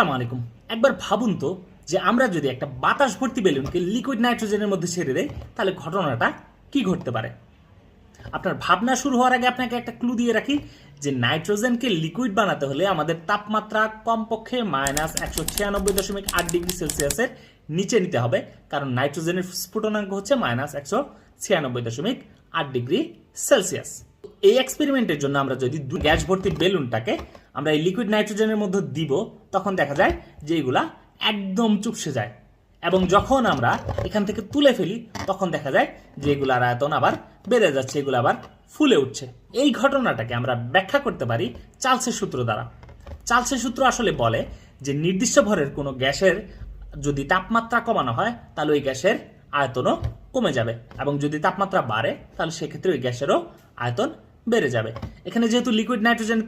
আসসালামু আলাইকুম। একবার ভাবুন তো যে আমরা যদি একটা বাতাস ভর্তি বেলুনকে লিকুইড নাইট্রোজেনের মধ্যে ছেড়ে দেই তাহলে ঘটনাটা কি ঘটতে পারে। আপনার ভাবনা শুরু হওয়ার আগে আপনাকে একটা ক্লু দিয়ে রাখি যে নাইট্রোজেনকে লিকুইড বানাতে হলে আমাদের তাপমাত্রা কমপক্ষে -196.8 ডিগ্রি সেলসিয়াসের নিচে নিতে হবে, কারণ নাইট্রোজেনের স্ফুটনাঙ্ক হচ্ছে -196.8 ডিগ্রি সেলসিয়াস। এই এক্সপেরিমেন্টের জন্য আমরা যদি গ্যাস ভর্তি বেলুনটাকে আমরা এই লিকুইড নাইট্রোজেনের মধ্যে দিব, তখন দেখা যায় যে এগুলা একদম চুপসে যায়, এবং যখন আমরা এখান থেকে তুলে ফেলি তখন দেখা যায় যে এগুলার আয়তন আবার বেড়ে যাচ্ছে, এগুলো আবার ফুলে উঠছে। এই ঘটনাটাকে আমরা ব্যাখ্যা করতে পারি চার্লসের সূত্র দ্বারা। চার্লসের সূত্র আসলে বলে যে নির্দিষ্ট ভরের কোনো গ্যাসের যদি তাপমাত্রা কমানো হয় তাহলে ওই গ্যাসের আয়তনও কমে যাবে, এবং যদি তাপমাত্রা বাড়ে তাহলে সেক্ষেত্রে ওই গ্যাসেরও আয়তন বেড়ে যাবে। এখানে যেহেতু লিকুইড নাইট্রোজেনের